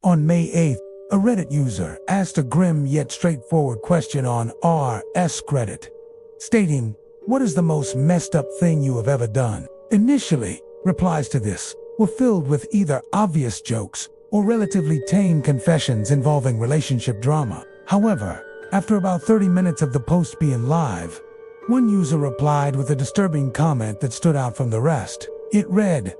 On May 8th, a Reddit user asked a grim yet straightforward question on r/Reddit, stating, "What is the most messed up thing you have ever done?" Initially, replies to this were filled with either obvious jokes or relatively tame confessions involving relationship drama. However, after about 30 minutes of the post being live, one user replied with a disturbing comment that stood out from the rest. It read,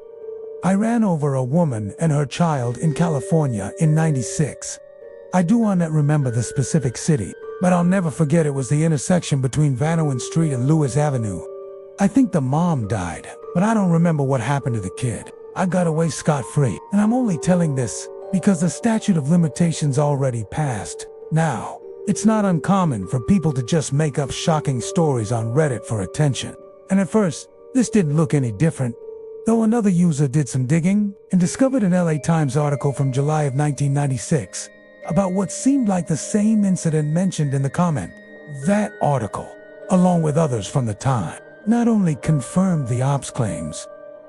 "I ran over a woman and her child in California in '96. I do not remember the specific city, but I'll never forget it was the intersection between Vanowen Street and Lewis Avenue. I think the mom died, but I don't remember what happened to the kid. I got away scot-free, and I'm only telling this because the statute of limitations already passed. Now, it's not uncommon for people to just make up shocking stories on Reddit for attention. And at first, this didn't look any different, though another user did some digging and discovered an LA Times article from July of 1996 about what seemed like the same incident mentioned in the comment. That article, along with others from the time, not only confirmed the ops claims,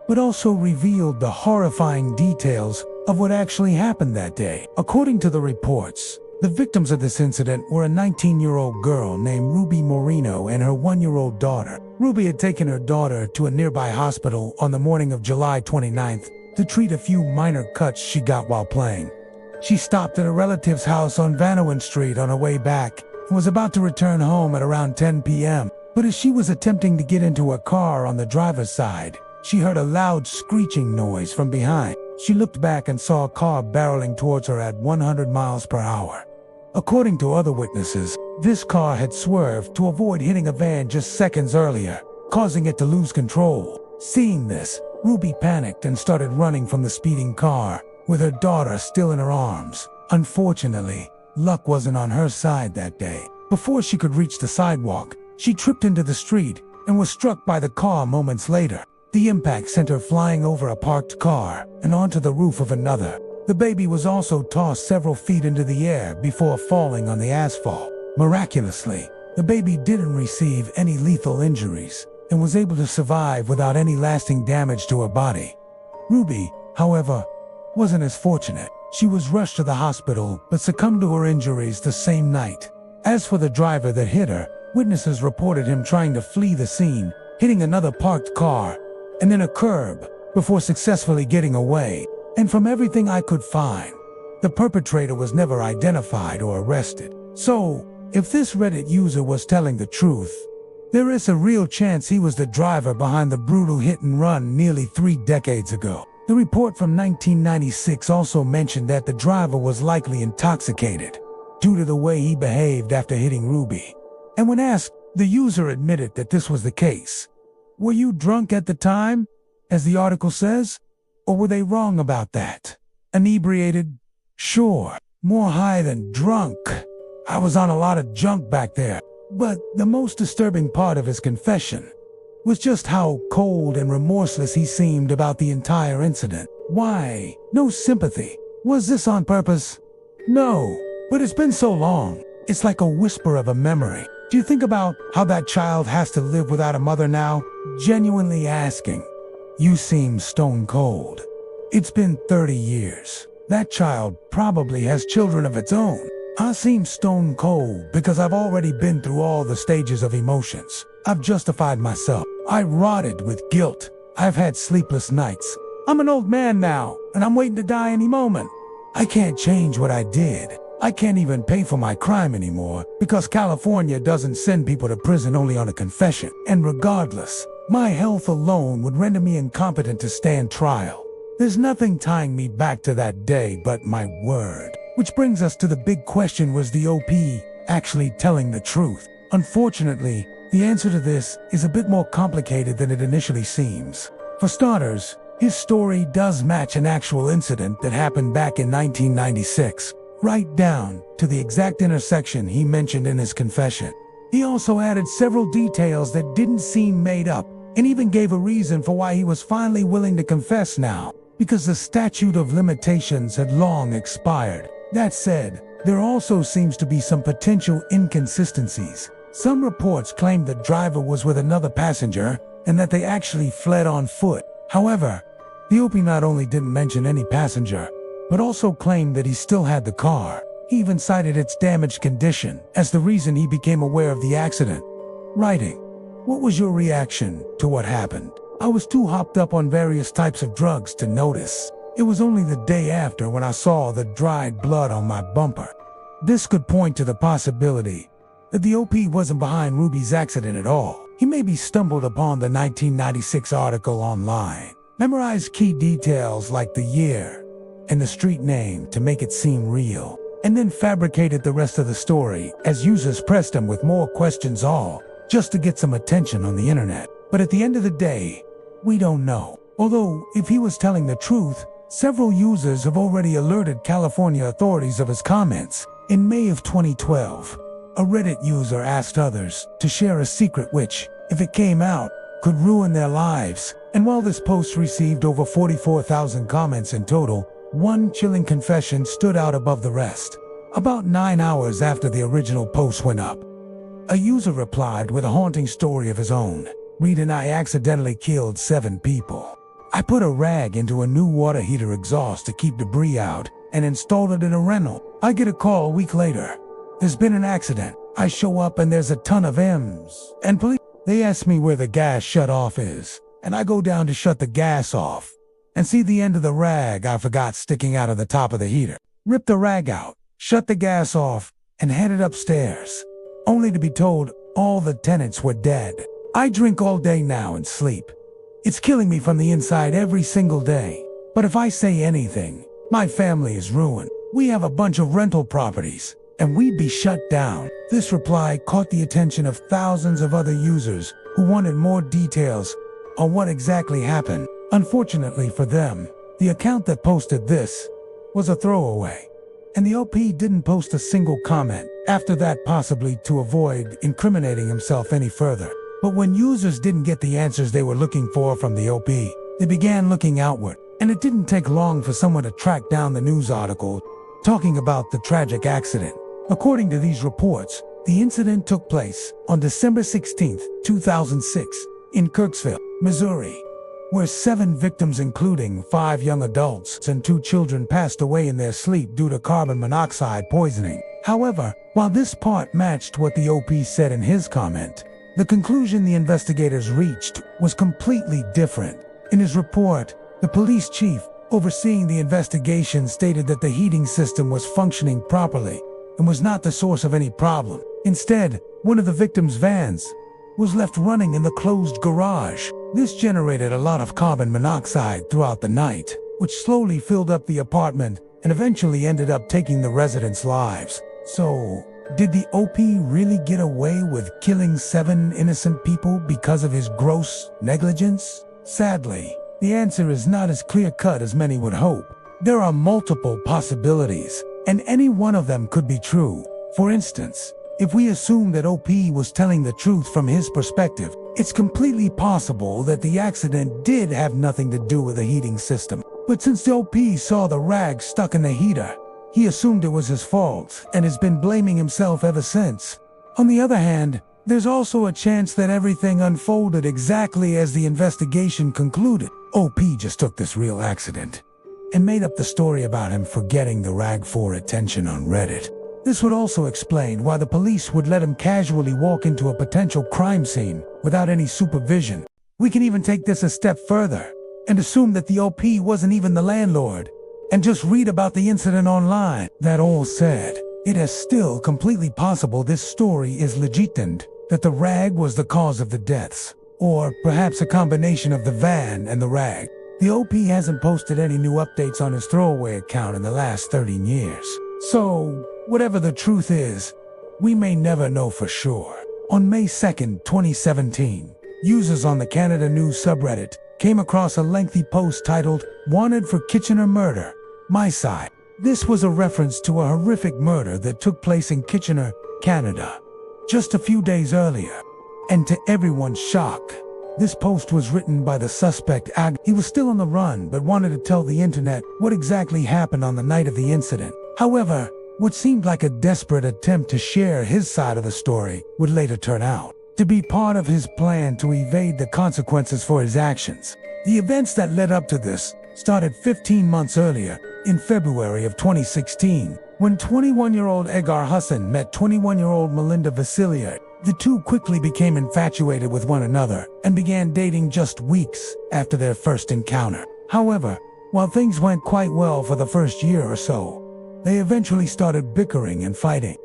but also revealed the horrifying details of what actually happened that day. According to the reports, the victims of this incident were a 19-year-old girl named Ruby Moreno and her 1-year-old daughter. Ruby had taken her daughter to a nearby hospital on the morning of July 29th to treat a few minor cuts she got while playing. She stopped at a relative's house on Vanowen Street on her way back and was about to return home at around 10 p.m. But as she was attempting to get into her car on the driver's side, she heard a loud screeching noise from behind. She looked back and saw a car barreling towards her at 100 miles per hour. According to other witnesses, this car had swerved to avoid hitting a van just seconds earlier, causing it to lose control. Seeing this, Ruby panicked and started running from the speeding car, with her daughter still in her arms. Unfortunately, luck wasn't on her side that day. Before she could reach the sidewalk, she tripped into the street and was struck by the car moments later. The impact sent her flying over a parked car and onto the roof of another. The baby was also tossed several feet into the air before falling on the asphalt. Miraculously, the baby didn't receive any lethal injuries and was able to survive without any lasting damage to her body. Ruby, however, wasn't as fortunate. She was rushed to the hospital but succumbed to her injuries the same night. As for the driver that hit her, witnesses reported him trying to flee the scene, hitting another parked car and then a curb before successfully getting away. And from everything I could find, the perpetrator was never identified or arrested. So, if this Reddit user was telling the truth, there is a real chance he was the driver behind the brutal hit and run nearly 3 decades ago. The report from 1996 also mentioned that the driver was likely intoxicated due to the way he behaved after hitting Ruby. And when asked, the user admitted that this was the case. Were you drunk at the time, as the article says? Or were they wrong about that? Inebriated? Sure, more high than drunk. I was on a lot of junk back there. But the most disturbing part of his confession was just how cold and remorseless he seemed about the entire incident. Why? No sympathy. Was this on purpose? No, but it's been so long. It's like a whisper of a memory. Do you think about how that child has to live without a mother now? Genuinely asking. You seem stone cold. It's been 30 years. That child probably has children of its own. I seem stone cold because I've already been through all the stages of emotions. I've justified myself. I rotted with guilt. I've had sleepless nights. I'm an old man now, and I'm waiting to die any moment. I can't change what I did. I can't even pay for my crime anymore because California doesn't send people to prison only on a confession. And regardless, my health alone would render me incompetent to stand trial. There's nothing tying me back to that day but my word. Which brings us to the big question, was the OP actually telling the truth? Unfortunately, the answer to this is a bit more complicated than it initially seems. For starters, his story does match an actual incident that happened back in 1996, right down to the exact intersection he mentioned in his confession. He also added several details that didn't seem made up, and even gave a reason for why he was finally willing to confess now, because the statute of limitations had long expired. That said, there also seems to be some potential inconsistencies. Some reports claim the driver was with another passenger and that they actually fled on foot. However, the OP not only didn't mention any passenger, but also claimed that he still had the car. He even cited its damaged condition as the reason he became aware of the accident. Writing, "What was your reaction to what happened? I was too hopped up on various types of drugs to notice. It was only the day after when I saw the dried blood on my bumper." This could point to the possibility that the OP wasn't behind Ruby's accident at all. He maybe stumbled upon the 1996 article online, memorized key details like the year and the street name to make it seem real, and then fabricated the rest of the story as users pressed him with more questions, all just to get some attention on the internet. But at the end of the day, we don't know. Although, if he was telling the truth, several users have already alerted California authorities of his comments. In May of 2012, a Reddit user asked others to share a secret which, if it came out, could ruin their lives. And while this post received over 44,000 comments in total, one chilling confession stood out above the rest. About 9 hours after the original post went up, a user replied with a haunting story of his own. Reading, "I accidentally killed 7 people. I put a rag into a new water heater exhaust to keep debris out and installed it in a rental. I get a call a week later. There's been an accident. I show up and there's a ton of M's and police. They ask me where the gas shut-off is, and I go down to shut the gas off and see the end of the rag I forgot sticking out of the top of the heater. Rip the rag out, shut the gas off, and headed upstairs, only to be told all the tenants were dead. I drink all day now and sleep. It's killing me from the inside every single day. But if I say anything, my family is ruined. We have a bunch of rental properties, and we'd be shut down." This reply caught the attention of thousands of other users who wanted more details on what exactly happened. Unfortunately for them, the account that posted this was a throwaway, and the OP didn't post a single comment after that, possibly to avoid incriminating himself any further. But when users didn't get the answers they were looking for from the OP, they began looking outward, and it didn't take long for someone to track down the news article talking about the tragic accident. According to these reports, the incident took place on December 16, 2006, in Kirksville, Missouri, where 7 victims, including 5 young adults and 2 children, passed away in their sleep due to carbon monoxide poisoning. However, while this part matched what the OP said in his comment, the conclusion the investigators reached was completely different. In his report, the police chief overseeing the investigation stated that the heating system was functioning properly and was not the source of any problem. Instead, one of the victims' vans was left running in the closed garage. This generated a lot of carbon monoxide throughout the night, which slowly filled up the apartment and eventually ended up taking the residents' lives. So, did the OP really get away with killing 7 innocent people because of his gross negligence? Sadly, the answer is not as clear-cut as many would hope. There are multiple possibilities, and any one of them could be true. For instance, if we assume that OP was telling the truth from his perspective, it's completely possible that the accident did have nothing to do with the heating system. But since the OP saw the rag stuck in the heater, he assumed it was his fault and has been blaming himself ever since. On the other hand, there's also a chance that everything unfolded exactly as the investigation concluded. OP just took this real accident and made up the story about him forgetting the rag for attention on Reddit. This would also explain why the police would let him casually walk into a potential crime scene without any supervision. We can even take this a step further and assume that the OP wasn't even the landlord and just read about the incident online. That all said, it is still completely possible this story is legitimate, that the rag was the cause of the deaths, or perhaps a combination of the van and the rag. The OP hasn't posted any new updates on his throwaway account in the last 13 years. So, whatever the truth is, we may never know for sure. On May 2nd, 2017, users on the Canada News subreddit came across a lengthy post titled, "Wanted for Kitchener Murder, My Side." This was a reference to a horrific murder that took place in Kitchener, Canada, just a few days earlier. And to everyone's shock, this post was written by the suspect. He was still on the run but wanted to tell the internet what exactly happened on the night of the incident. However, what seemed like a desperate attempt to share his side of the story would later turn out to be part of his plan to evade the consequences for his actions. The events that led up to this started 15 months earlier, In February of 2016, when 21-year-old Egar Hussain met 21-year-old Melinda Vasilia, the two quickly became infatuated with one another and began dating just weeks after their first encounter. However, while things went quite well for the first year or so, they eventually started bickering and fighting.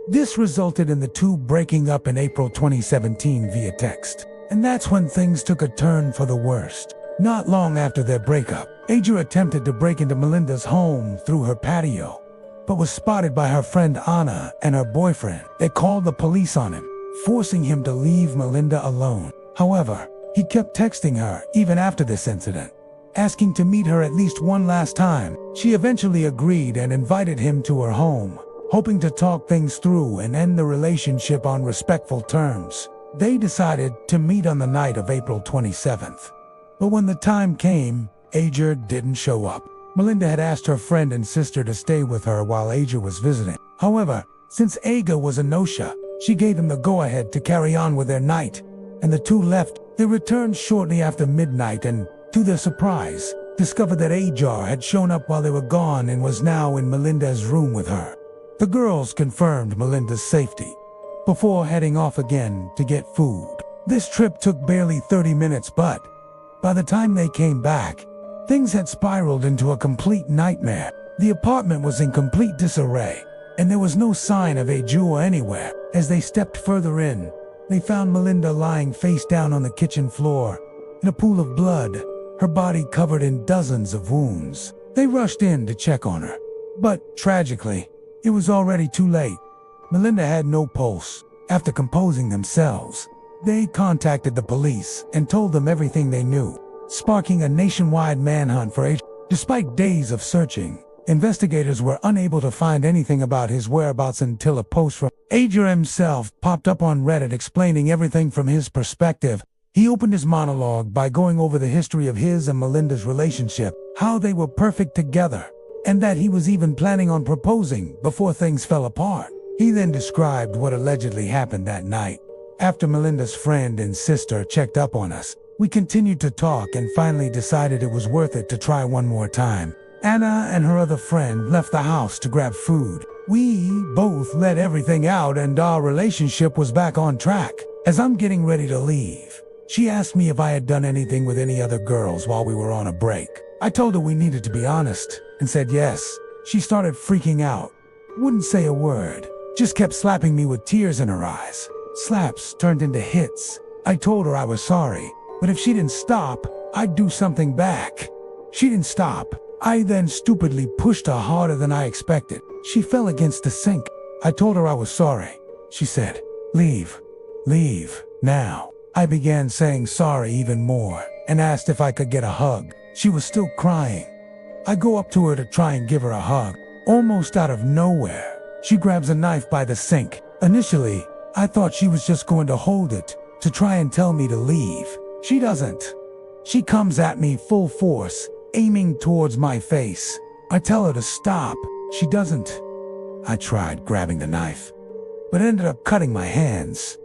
This resulted in the two breaking up in April 2017 via text. And that's when things took a turn for the worst. Not long after their breakup, Aja attempted to break into Melinda's home through her patio, but was spotted by her friend Anna and her boyfriend. They called the police on him, forcing him to leave Melinda alone. However, he kept texting her even after this incident, asking to meet her at least one last time. She eventually agreed and invited him to her home, hoping to talk things through and end the relationship on respectful terms. They decided to meet on the night of April 27th. But when the time came, Aja didn't show up. Melinda had asked her friend and sister to stay with her while Aja was visiting. However, since Aja was a no-show, she gave them the go-ahead to carry on with their night, and the two left. They returned shortly after midnight and, to their surprise, discovered that Aja had shown up while they were gone and was now in Melinda's room with her. The girls confirmed Melinda's safety before heading off again to get food. This trip took barely 30 minutes, but by the time they came back, things had spiraled into a complete nightmare. The apartment was in complete disarray, and there was no sign of Aja anywhere. As they stepped further in, they found Melinda lying face down on the kitchen floor, in a pool of blood, her body covered in dozens of wounds. They rushed in to check on her, but tragically, it was already too late. Melinda had no pulse. After composing themselves, they contacted the police and told them everything they knew, sparking a nationwide manhunt for Aja. Despite days of searching, investigators were unable to find anything about his whereabouts until a post from Aja himself popped up on Reddit explaining everything from his perspective. He opened his monologue by going over the history of his and Melinda's relationship, how they were perfect together, and that he was even planning on proposing before things fell apart. He then described what allegedly happened that night. After Melinda's friend and sister checked up on us, we continued to talk and finally decided it was worth it to try one more time. Anna and her other friend left the house to grab food. We both let everything out and our relationship was back on track. As I'm getting ready to leave, she asked me if I had done anything with any other girls while we were on a break. I told her we needed to be honest and said yes. She started freaking out. Wouldn't say a word, just kept slapping me with tears in her eyes. Slaps turned into hits. I told her I was sorry, but if she didn't stop, I'd do something back. She didn't stop. I then stupidly pushed her harder than I expected. She fell against the sink. I told her I was sorry. She said, "Leave. Leave, now." I began saying sorry even more and asked if I could get a hug. She was still crying. I go up to her to try and give her a hug. Almost out of nowhere, she grabs a knife by the sink. Initially, I thought she was just going to hold it to try and tell me to leave. She doesn't. She comes at me full force, aiming towards my face. I tell her to stop. She doesn't. I tried grabbing the knife, but ended up cutting my hands.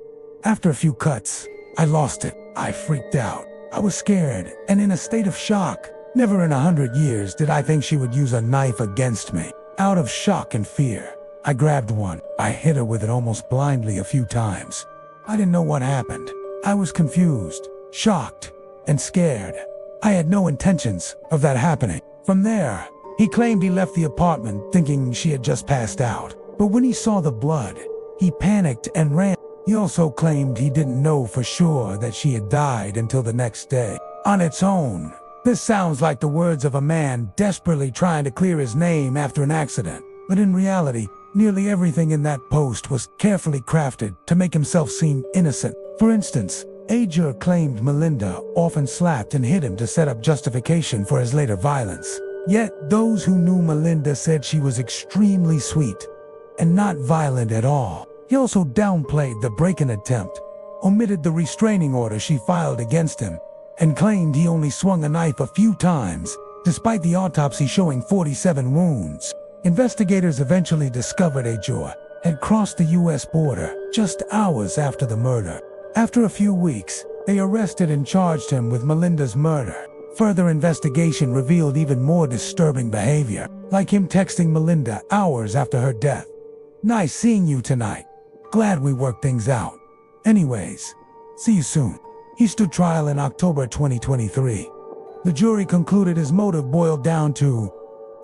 After a few cuts, I lost it. I freaked out. I was scared and in a state of shock. Never in 100 years did I think she would use a knife against me. Out of shock and fear, I grabbed one. I hit her with it almost blindly a few times. I didn't know what happened. I was confused, shocked, and scared. I had no intentions of that happening. From there, he claimed he left the apartment thinking she had just passed out. But when he saw the blood, he panicked and ran. He also claimed he didn't know for sure that she had died until the next day. On its own, this sounds like the words of a man desperately trying to clear his name after an accident. But in reality, nearly everything in that post was carefully crafted to make himself seem innocent. For instance, Aja claimed Melinda often slapped and hit him to set up justification for his later violence. Yet those who knew Melinda said she was extremely sweet and not violent at all. He also downplayed the break-in attempt, omitted the restraining order she filed against him, and claimed he only swung a knife a few times, despite the autopsy showing 47 wounds. Investigators eventually discovered Aja had crossed the U.S. border just hours after the murder. After a few weeks, they arrested and charged him with Melinda's murder. Further investigation revealed even more disturbing behavior, like him texting Melinda hours after her death. "Nice seeing you tonight. Glad we worked things out. Anyways, see you soon." He stood trial in October 2023. The jury concluded his motive boiled down to,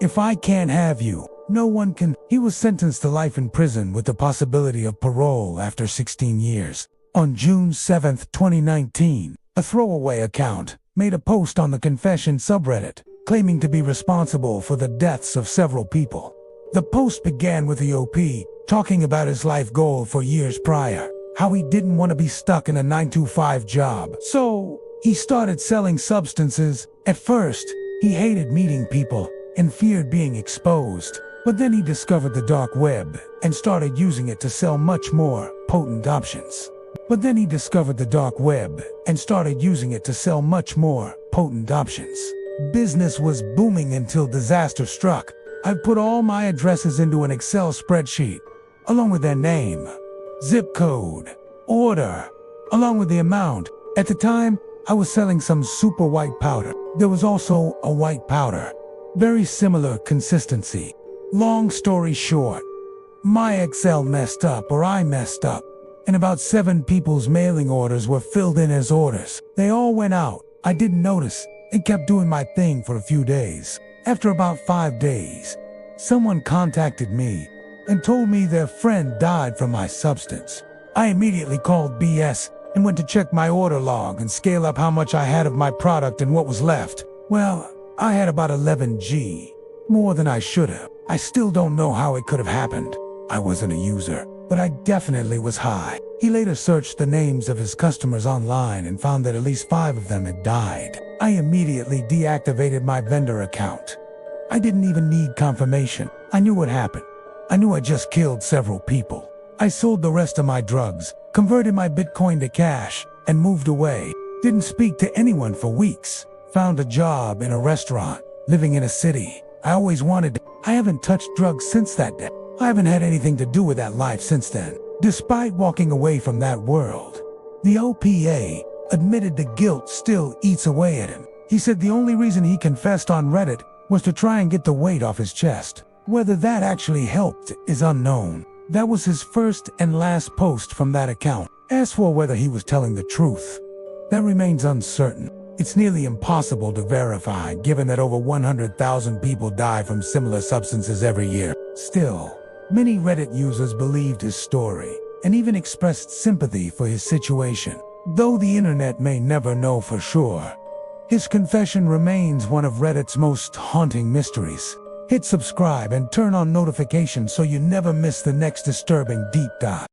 "If I can't have you, no one can." He was sentenced to life in prison with the possibility of parole after 16 years. On June 7, 2019, a throwaway account made a post on the Confession subreddit, claiming to be responsible for the deaths of several people. The post began with the OP talking about his life goal for years prior, how he didn't want to be stuck in a 9-to-5 job. So, he started selling substances. At first, he hated meeting people and feared being exposed. But then he discovered the dark web and started using it to sell much more potent options. Business was booming until disaster struck. I've put all my addresses into an Excel spreadsheet, along with their name, zip code, order, along with the amount. At the time, I was selling some super white powder. There was also a white powder, very similar consistency. Long story short, my Excel messed up, or I messed up, and about 7 people's mailing orders were filled in as orders. They all went out. I didn't notice and kept doing my thing for a few days. After about 5 days, someone contacted me and told me their friend died from my substance. I immediately called BS and went to check my order log and scale up how much I had of my product and what was left. Well, I had about 11G, more than I should have. I still don't know how it could have happened. I wasn't a user, but I definitely was high. He later searched the names of his customers online and found that at least 5 of them had died. I immediately deactivated my vendor account. I didn't even need confirmation. I knew what happened. I knew I just killed several people. I sold the rest of my drugs, converted my Bitcoin to cash, and moved away. Didn't speak to anyone for weeks. Found a job in a restaurant, living in a city I always wanted to. I haven't touched drugs since that day. I haven't had anything to do with that life since then. Despite walking away from that world, the OPA admitted the guilt still eats away at him. He said the only reason he confessed on Reddit was to try and get the weight off his chest. Whether that actually helped is unknown. That was his first and last post from that account. As for whether he was telling the truth, that remains uncertain. It's nearly impossible to verify, given that over 100,000 people die from similar substances every year. Still, many Reddit users believed his story and even expressed sympathy for his situation. Though the internet may never know for sure, his confession remains one of Reddit's most haunting mysteries. Hit subscribe and turn on notifications so you never miss the next disturbing deep dive.